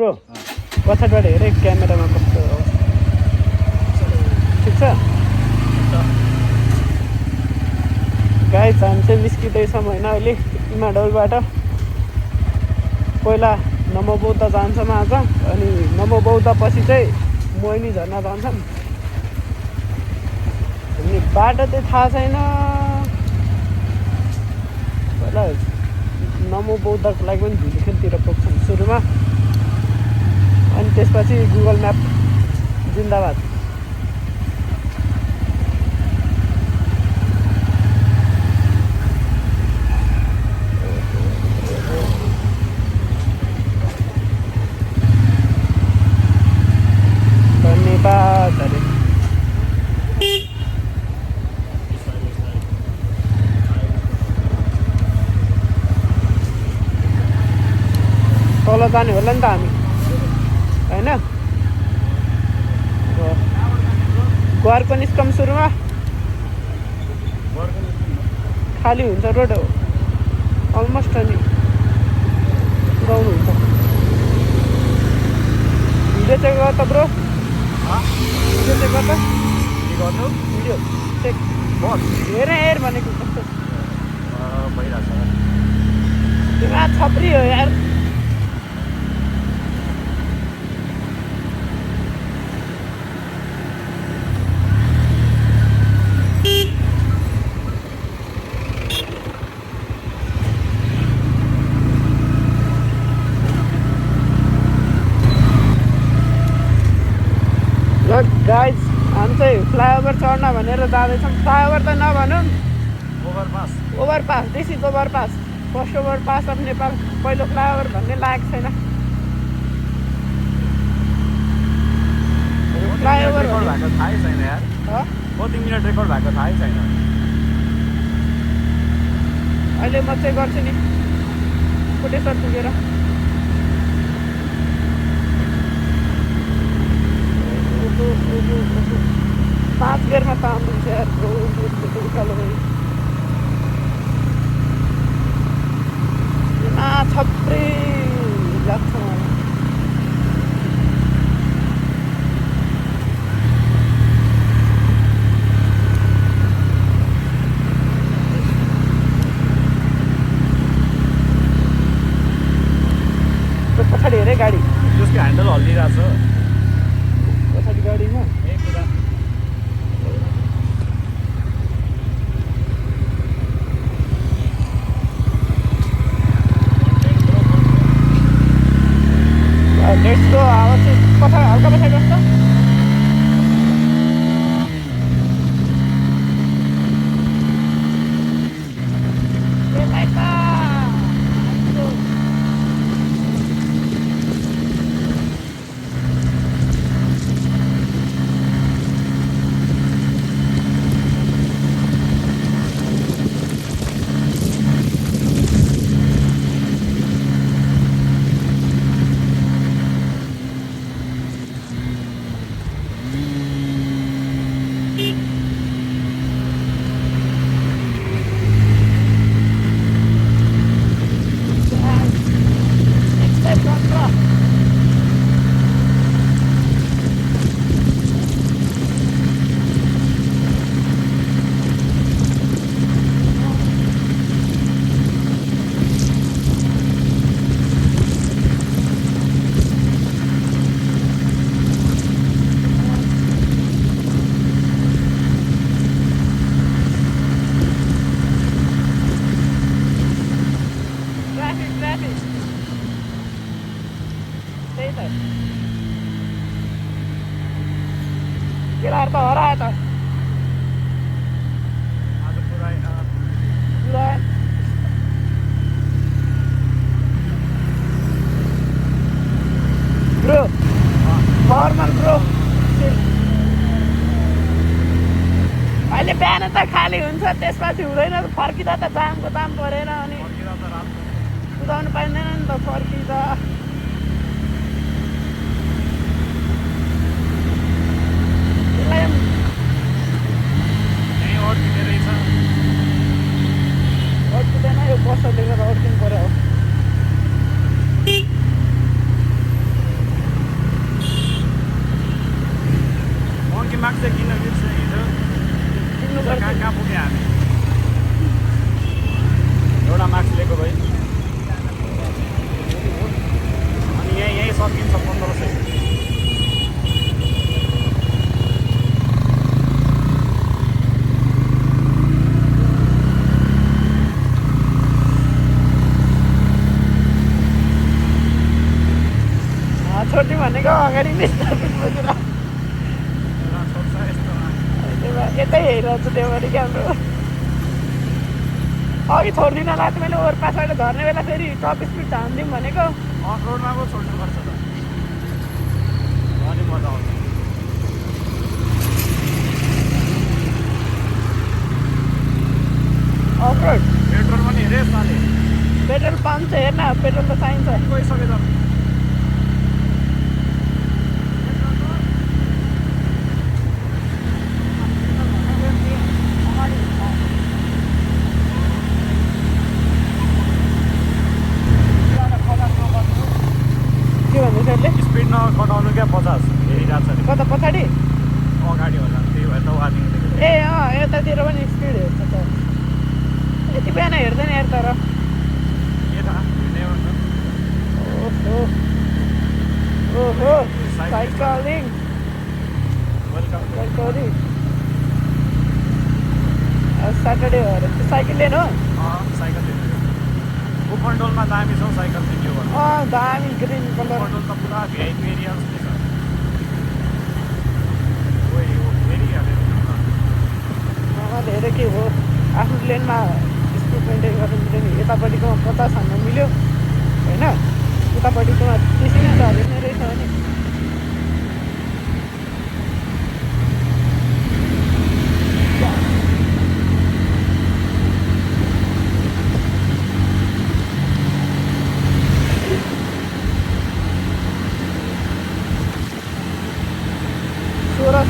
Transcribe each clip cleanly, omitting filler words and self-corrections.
Bro पछाडिबाट हेरेँ क्यामेरामा कस्तो ठिक छ गाइस हामी चाहिँ निस्किँदैछौँ होइन अहिले इमाडौलबाट पहिला नमोबौद्ध जान्छौँ आज अनि नमोबौद्ध पछि चाहिँ मोहिनी झरना जान्छौँ अनि बाटो चाहिँ थाहा छैन पहिला नमोबौद्धको लागि पनि झुलिखेलतिर पुग्छौँ सुरुमा अनि त्यसपछि गुगल म्याप जिन्दाबाद धन्यवाद अरे तल जाने होला नि त हामी होइन घरको निस्कम सुरुमा खाली हुन्छ रोड अलमोस्ट अनि गाउनु हुन्छ भिडियो चेक गर त ब्रो भिडियो चेक गर त भिडियो चेक हेर भनेको कस्तो भइरहेछ छप्री हो यार गाइस हामी चाहिँ फ्लाइओभर चढ्न भनेर जाँदैछौँ फ्लाइओभर त नभनौँ overpass this is overpass first overpass of Nepal पहिलो फ्लाइओभर भन्ने लागेको छैन फ्लाइओभर भएको थाहै छैन यार कति मिनट रेकर्ड भएको थाहै छैन अहिले म चाहिँ गर्छु नि कोटेश्वर पुगेर पाँच गेरमा ताम हुन्छ यार उकालो छप्री लाग्छ पछाडि हेरेँ गाडी त्यसको ह्यान्डल हल्लिरहेको छ पछाडि गाडीमा लेट्स गो अब चाहिँ पछाडि हल्का पछाडि बस्छ केटाहरू त हरायो त ब्रो फर्मल ब्रो अहिले बिहान त खाली हुन्छ त्यसपछि हुँदैन फर्किँदा त जामको दाम परेन अनि कुदाउनु पाइँदैन नि त फर्किँदा अड्किँदैन यो बसले गर्दा अड्किनु पर्यो 300-1500. छोटी भनेको अगाडि नै यतै हेरिरहेको छु देवरी क्याम्रो अघि छोड्दिनँ होला मैले ओभरपासबाट झर्ने बेला फेरि टप स्पिड हानिदिउँ भनेको अफ रोडमा पो छोड्नुपर्छ त अनि मजा आउँछ अफ रोड पेट्रोल पनि हेरेँ साले पेट्रोल पम्प छ हेर्न पेट्रोल त चाहिन्छ गइसक्यो त स्पिड नघटाउनु क्या 50 हेरिरहेको छ कता पछाडि अगाडि होला त्यही भएर त वार्निङ ए यतातिर पनि स्पिड हेर्छ त यति बिहान हेर्दैन हेर तर ओहो ओहो साइकलिङ स्याटरडे भएर साइकल लिनु साइकल ओपन डोलमा दामी छ साइकल भिडियो दामी ग्रिन कलर ओपन डोल त पुरा भिआइपी एरिया जस्तै छ धेरै के हो आफ्नो लेनमा स्पिड मेन्टेन गर्नु मिल्यो नि यतापट्टिको 50 हान्नु मिल्यो होइन उतापट्टिकोमा त्यसै नै झरेको रहेछ नि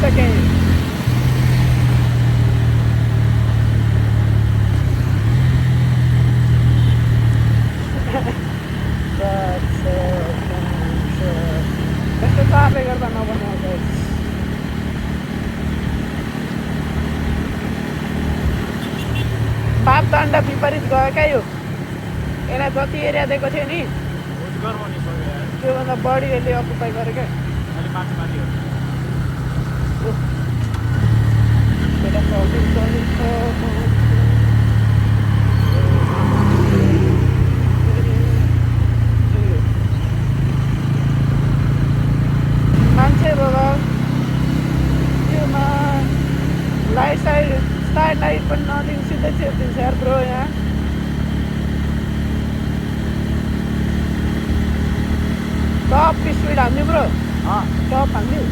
सेकेन्ड त्यस्तो चापले गर्दा नबनाएको बापदण्ड विपरीत गयो क्या यो यसलाई जति एरिया दिएको थियो नि त्योभन्दा बढी यसले अकुपाई गर्यो क्या मान्छे बाबा त्योमा लाइट साइड स्टार लाइट पनि नदिनु सिधै छिर्दिन्छ यार ब्रो यहाँ टप स्पिड हान्दिउँ ब्रो टप हान्दिउँ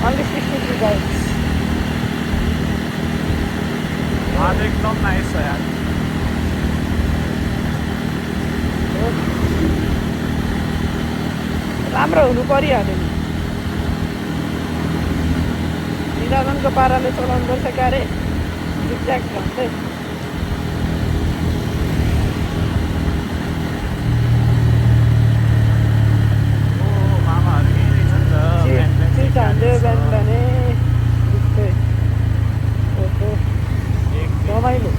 only 63 guys आज एकदम नाइस छ यार राम्रो हुनु परिहाल्यो नि निदानको पाराले चलाउनु पर्छ क्या अरे एक्ज्याक्ट भन्दै बिहान रमाइलो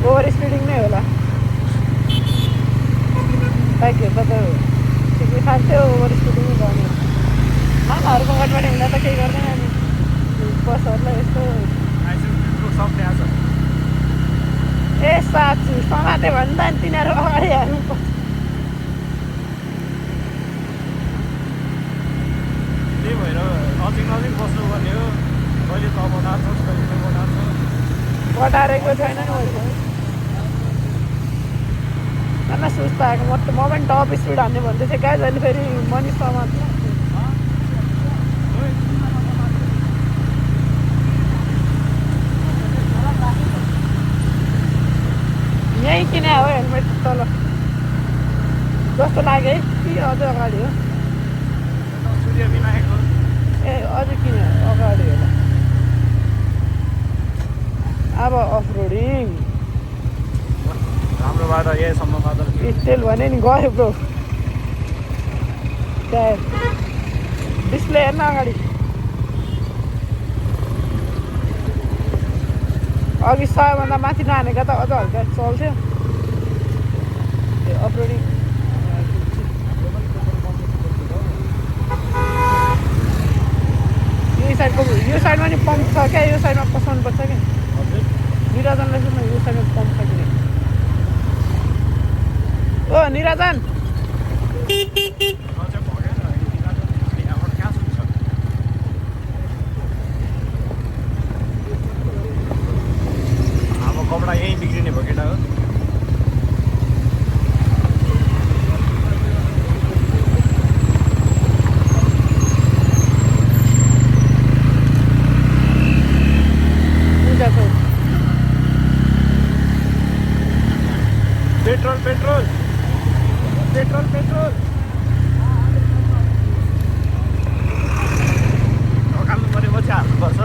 ओभर स्पिडिङ नै होला बाइक हेर्दा त ठिकै खान्थ्यो ओभर स्पिडिङ नै गर्ने मामाहरूको घरबाट हिँड्दा त केही गर्दैन नि बसहरूलाई यस्तो ए साँच्ची समाते भन्दा नि तिनीहरू अगाडि हाल्नु त्यही भएर नजिक बस्नुपर्ने हो कहिले त बनाएको छ कहिले त बनाएको छ बटारेको छैन नि मलाई सुस्त आएको म पनि टप स्पिड हान्ने भन्दै थिएँ कहाँ जाने फेरि मनिष समाज यहीँ किने हो हेलमेट तल जस्तो लाग्यो है कि अझै अगाडि हो ए अझै किन अगाडि होला अब अफ रोडिङ राम्रो बाटो यहीसम्म बाटो स्टेल भने नि गयो ब्रो टायर डिस्प्ले हेर्न अगाडि अघि 100 भन्दा माथि नहानेका त अझ हल्का चल्थ्यो अपलोडिङ यो साइडमा नि पम्प छ क्या यो साइडमा पसाउनुपर्छ क्या निराजनलाई सुन्नु यो साइडमा पम्प छ कि ओ निराजन अब कपडा यहीँ बिग्रिने भयो केटा हो पेट्रोल पेट्रोल पेट्रोल पेट्रोल ढकाल्नु परेपछि हाल्नुपर्छ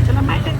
चला माइले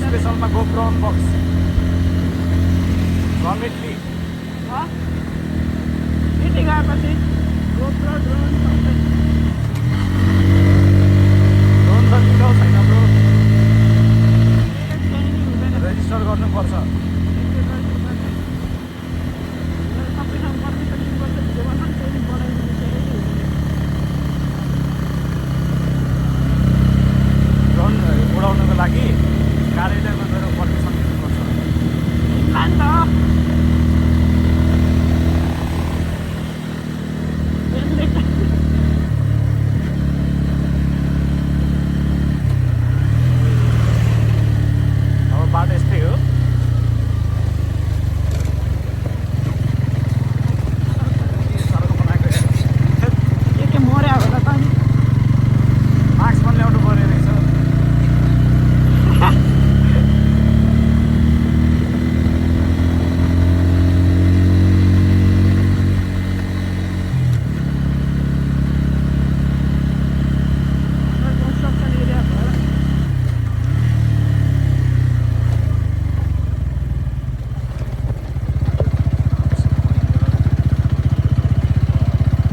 स्पेसलमा GoPro अनबक्स कमेन्टली यति गएपछि GoPro ड्रोन ड्रोन त लिनु छैन ब्रो रेजिस्टर गर्नुपर्छ ड्रोन उडाउनको लागि कार्यालयमा गएर पर्मिसन लिनुपर्छ अब बाटो यस्तै हो सडक बनाएको के मर्या होला त नि मास्क पनि ल्याउनु पर्यो रहेछ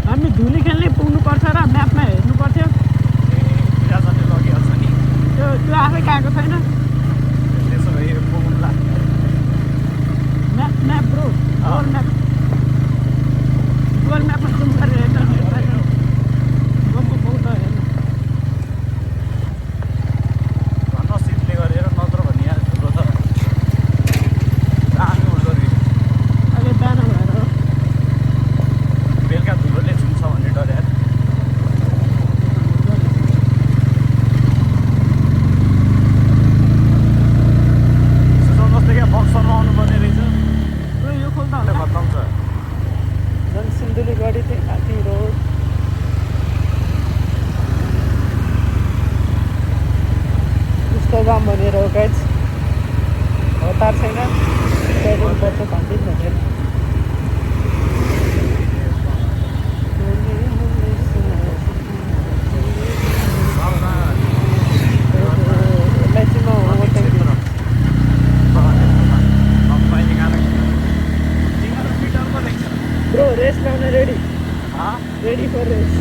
हामी धुली खेल्ने पुग्नुपर्छ र म्यापमा हेर्नु पर्थ्यो राजाले लगिहाल्छ नि त्यो आफै गएको छैन त्यसो भए पुग्नुला म्याप ब्रो गुगल म्यापमा जुम गरेर हेर्दा गएको बहुत हेर्नु भन्न सिपले गरेर नत्र जाम भनेर हो गाइज हतार छैन पेट्रोल पर्छ भनिदिनु भनेर यसलाई चाहिँ म ओभरटेक दिन्छु ब्रो रेस लाउन ready ready for race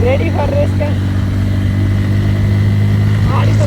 ready for race क्या गाडी त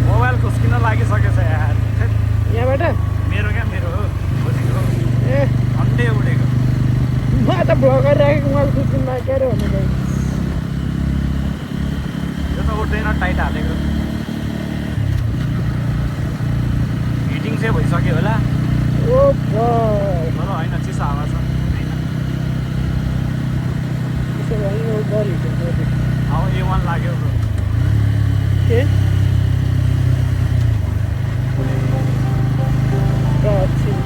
मोबाइल खुस्किन लागिसकेछ यार यहाँबाट मेरो क्या मेरो हो खोजेको ए अन्डे उडेको म त भ्लगर राखेको मैले खुच्चिन मागेर भन्नु यो त उठ्दैन टाइट हालेको हिटिङ चाहिँ भइसक्यो होला ओ तर होइन चिसो हावा छ त्यसो भने यो गरी अब A1 लाग्यो ब्रो के एकछिन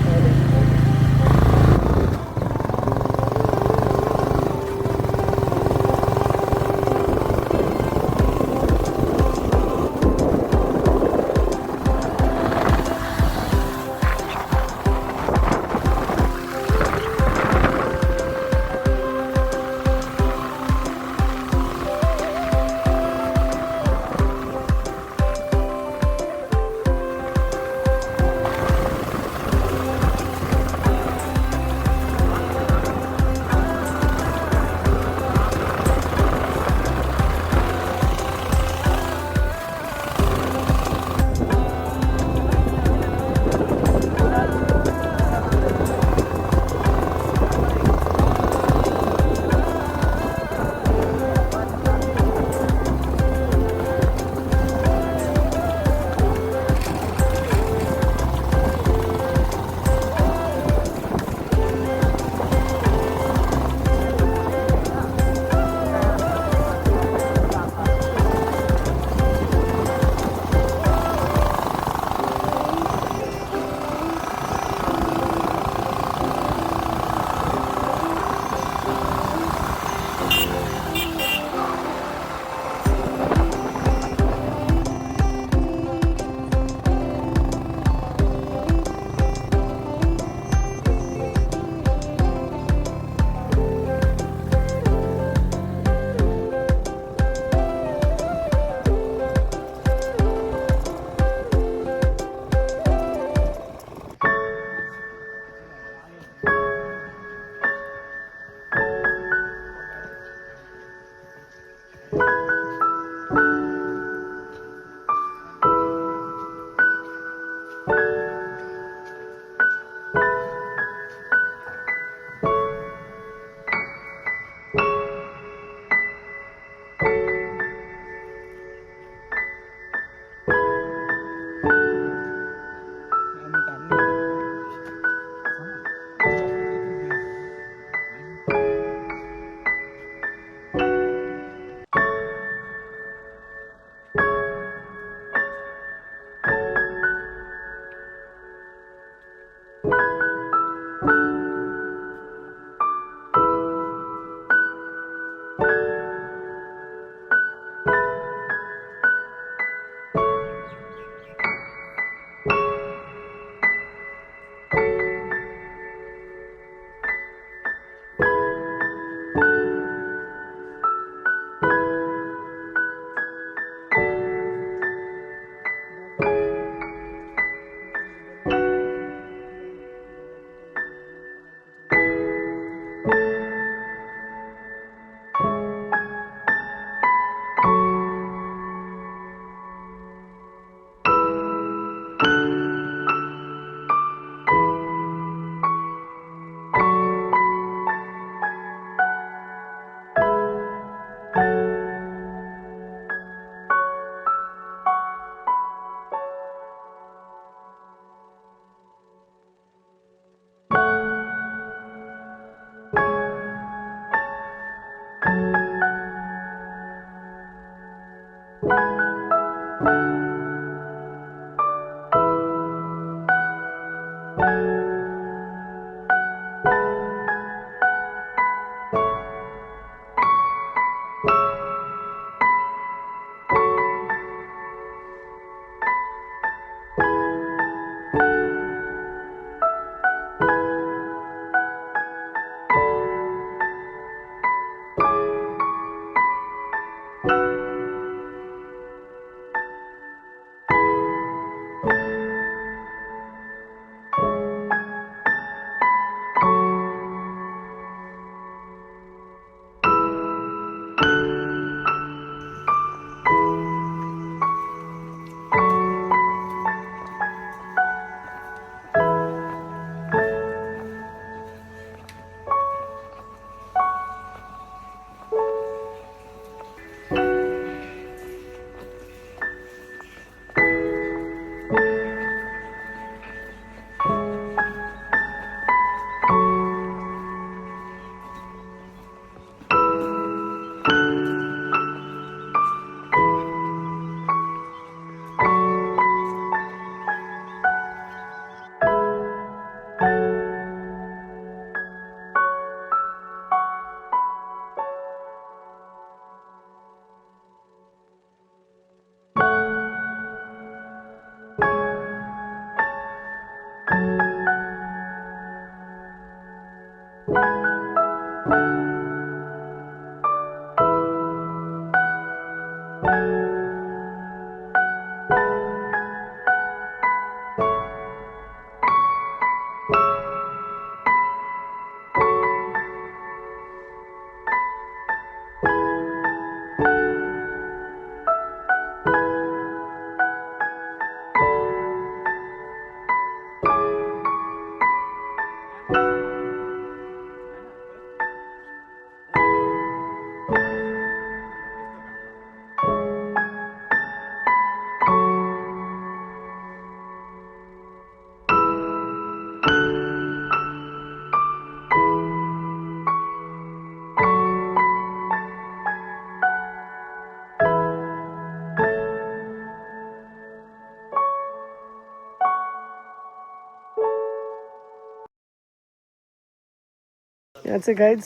यहाँ चाहिँ गाइज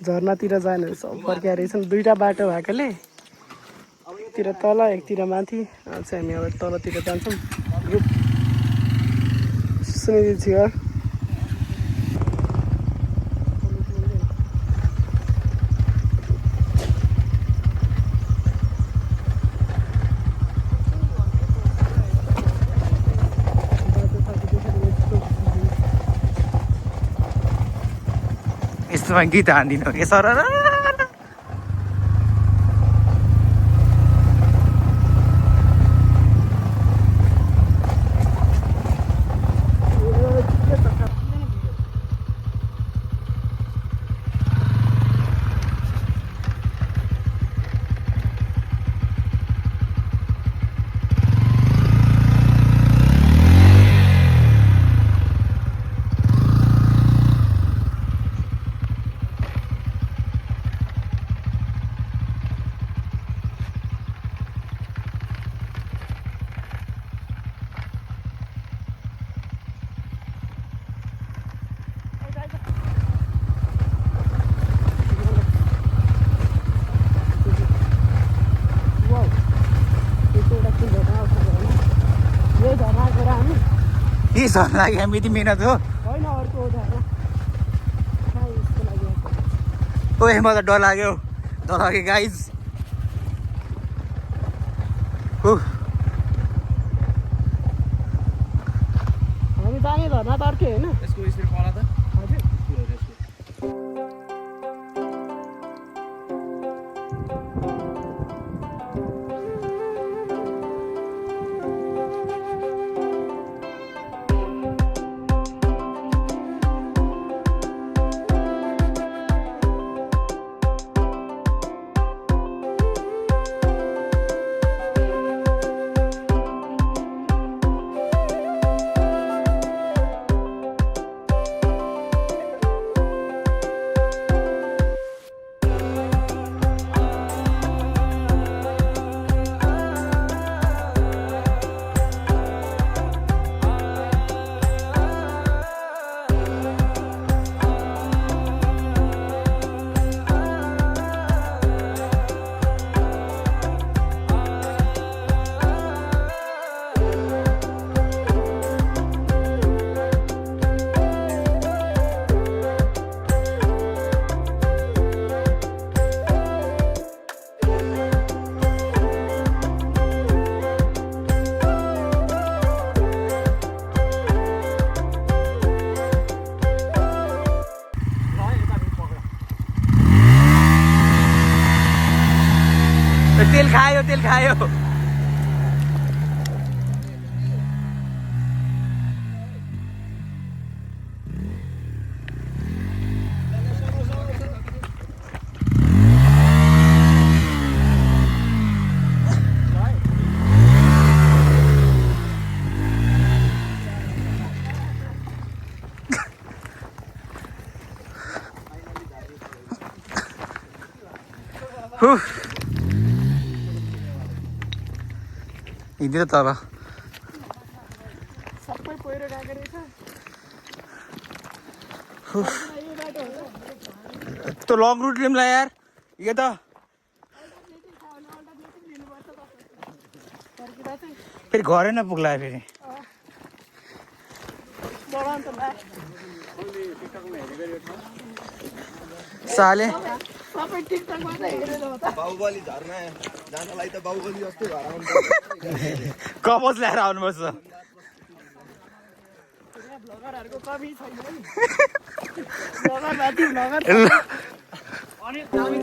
झर्नातिर जाने सब फर्किया रहेछन् दुईवटा बाटो भएकोले एकतिर तल एकतिर माथि चाहिँ हामी अब तलतिर जान्छौँ ग्रुप सुनिदिनु थियो यस्तोमा गीत हानिदिनु कि सर के झर्ना हामी यति मिहिनेत हो ओए म त डर लाग्यो गाइज हामी जाने झर्ना तर्के होइन यसको स्पिड पला त तेल खायो हिँड्दै तल सबै पहिरो गएको रहेछ त्यो लङ रुट लिउँला यार यो त फेरि घरै नपुग्ला फेरि साले सबै टिकटकमा हेरेर हो त बाहुबली झर्ना जानलाई त बाहुबली जस्तै घर आउनु कमोस ल्याएर आउनुपर्छ भ्लगरहरूको कमी छैन है भ्लगर माथि भ्लगर अनि दामी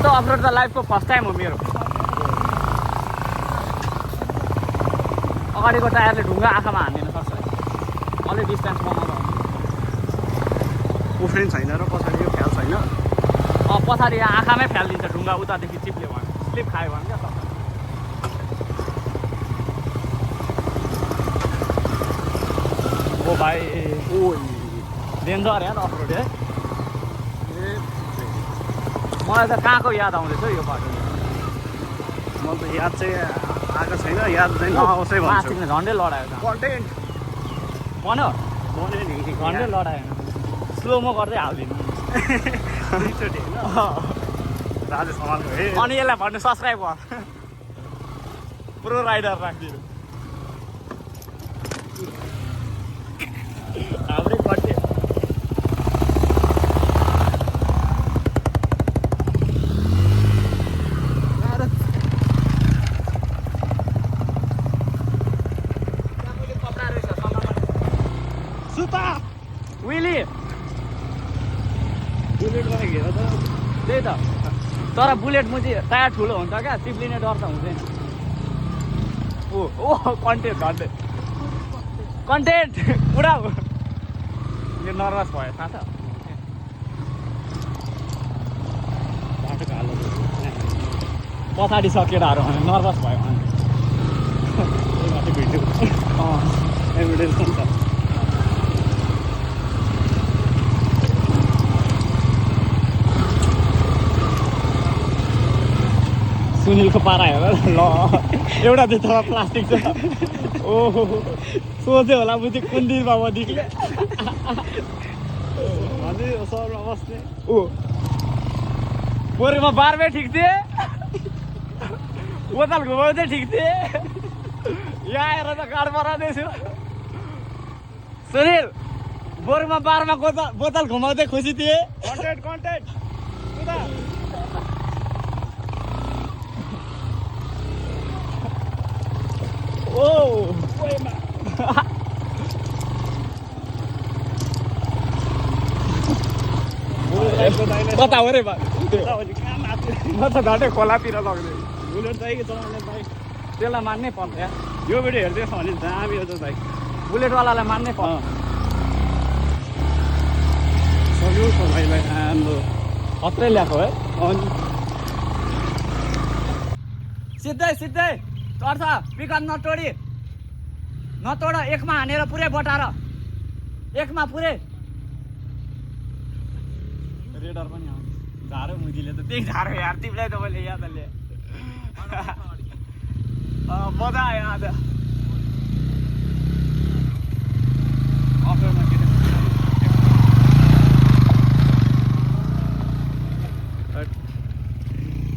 यस्तो अफरोड त लाइफको फर्स्ट टाइम हो मेरो। अगाडिको टायरले ढुङ्गा आँखामा हान्दिन सक्छ, अलि डिस्टेन्स बनाउँदा उफ्रिन छैन र पछाडि यो ख्याल छैन। पछाडि यहाँ आँखामै फ्यालिदिन्छ ढुङ्गा, उतादेखि चिप्ल्यो भने स्लिप खायो भने क्या सक्छ। ओ भाइ ओ डेन्जर यार अफरोड है। मलाई त कहाँको याद आउँदैछ यो बाटो। मलाई त याद चाहिँ आएको छैन, याद चाहिँ नआउँछै भन्छु। मासिकले झन्डै लडायो त कन्टेन्ट भन्यो बन्यो नि झन्डै लडायो स्लोमो गर्दै हालिदिनु। दुईचोटि होइन राजे समालको हे अनि यसलाई भन्नु सब्सक्राइब गर, प्रो राइडर राखिदिनु हाम्रै कन्टेन्ट। सुता विली बुलेटमा घेर त त्यही त, तर बुलेट मुजी टायर ठुलो हुन्छ क्या, चिप्लिने डर त हुँदैन। ओ ओ कन्टेन्ट झन्डै कन्टेन्ट पुरा हो। यो नर्भस भयो थाहा छ। बाटोको हालत पछाडि सकेटाहरू भने नर्भस भयो भने बाटो भिडियो एभिडेन्स हुन्छ। सुनिलको पारा हेर ल, एउटा भित्रमा प्लास्टिक छ। ओहो सोच्यो होला बुझ्यो कुन दिनमा म निक्ले। अनि सहरमा बस्ने ओ बोरीमा बारमै ठिक थिएँ, बोतल घुमाउँदै ठिक थिएँ, यहाँ आएर त गाड पराउँदैछु। सुनिल बोरीमा बारमा बोतल घुमाउँदै खुसी थिएँ। कन्टेन्ट उता ओ कता हो रे बा, कहाँ माथि म त झट्टै खोलातिर लग्दै। बुलेट चाहियो कि चलाउने बाइक त्यसलाई मान्नै पर्छ यार, यो भिडियो हेर्दैछ भने दामी हो त बाइक बुलेटवालालाई मान्नै पर्छ। सक्यो सबैलाई हाम्रो हत्रै ल्याएको है। अनि सिधै सिधै चढ्छ, पिकअप नतोड, एकमा हानेर पुरै बटार, एकमा पुरै। रेडर पनि आउँछ, झारो मुजीले त त्यही झारो यार, तिमीलाई त मैले याद ल्याएँ। मजा आयो आज अफरोडमा।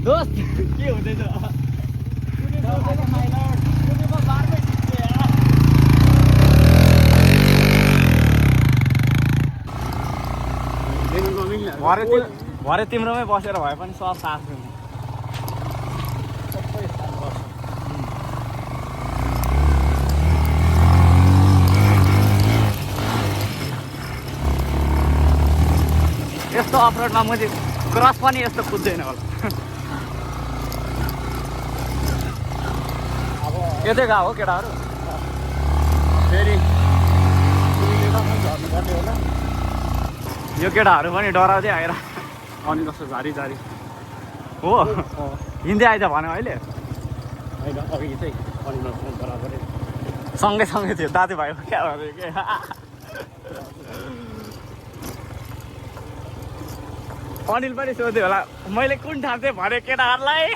दोस्त के हुँदैछ? भरे तिम्रोमै बसेर भए पनि सब साथ दिनु। यस्तो अफरोडमा मैले क्रस पनि यस्तो कुद्दैन होला। यतै गएको हो केटाहरू फेरि। यो केटाहरू पनि डराउँदै आएर अनि कस्तो झारी झारी हो हिँड्दै आइज भन्यो अहिले। होइन अघि चाहिँ अनि बराबरै सँगै थियो दाजुभाइ हो क्या अरे के। अनिल पनि सोध्यो होला मैले कुन ठाउँ चाहिँ भने केटाहरूलाई।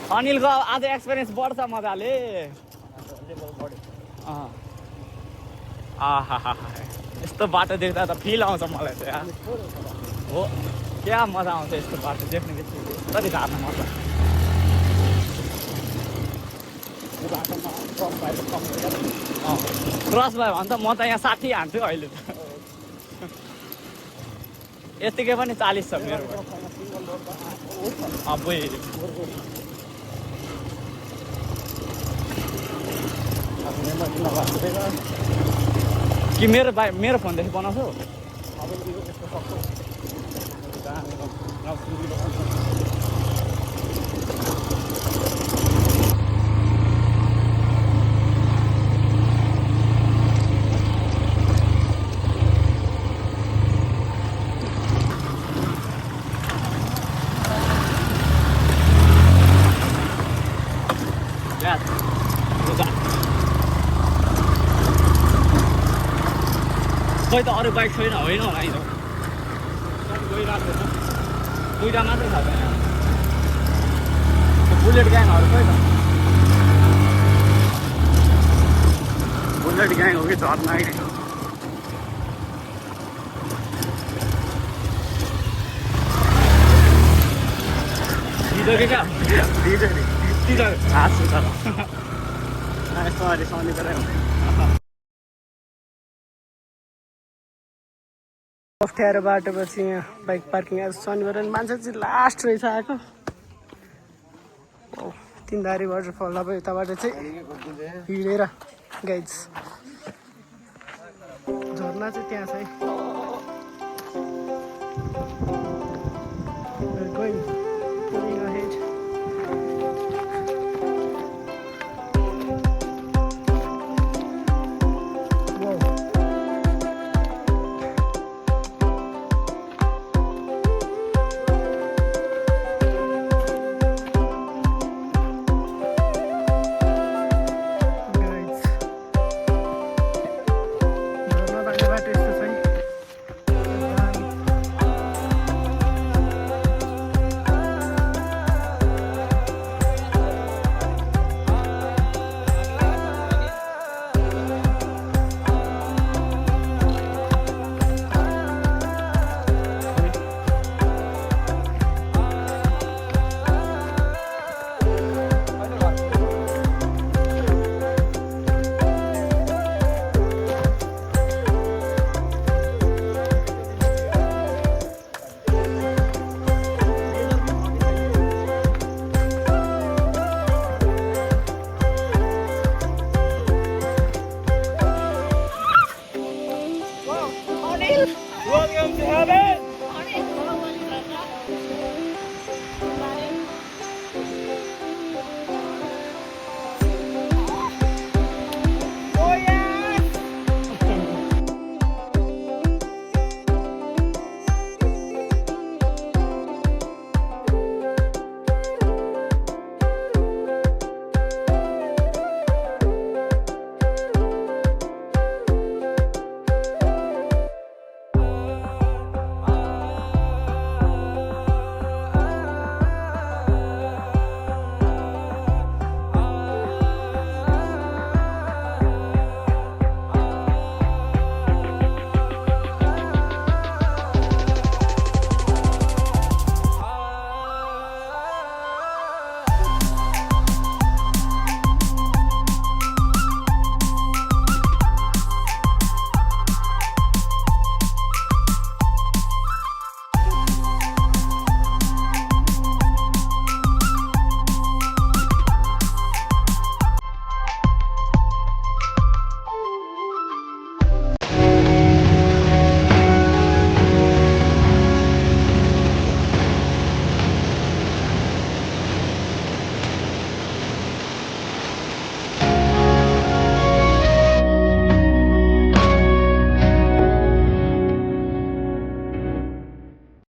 अनिलको आज एक्सपिरियन्स बढ्छ मजाले। यस्तो बाटो देख्दा त फिल आउँछ मलाई त यार। हो क्या मजा आउँछ यस्तो बाटो देख्ने बित्तिकै, कति झार्न मजा। क्रस भयो भने त म त यहाँ 60 हान्छु अहिले त। यतिकै पनि 40 छ मेरो। अबै कि मेरो फोनदेखि बनाउँछौ खै त अरू बाइक छैन होइन होला है त गइरहेको छ दुईवटा मात्रै छ त यहाँ बुलेट ग्याङहरू खै त बुलेट ग्याङ हो कि झर्ना दिँदो कि क्या दिँदो हाँस्छु तर सरी शनिबारै हो अप्ठ्यारो बाटोपछि यहाँ बाइक पार्किङ आज शनिबार मान्छे चाहिँ लास्ट रहेछ आएको तिनधारे वाटरफल अब यताबाट चाहिँ हिँडेर गाइड्स झर्ना चाहिँ त्यहाँ छ है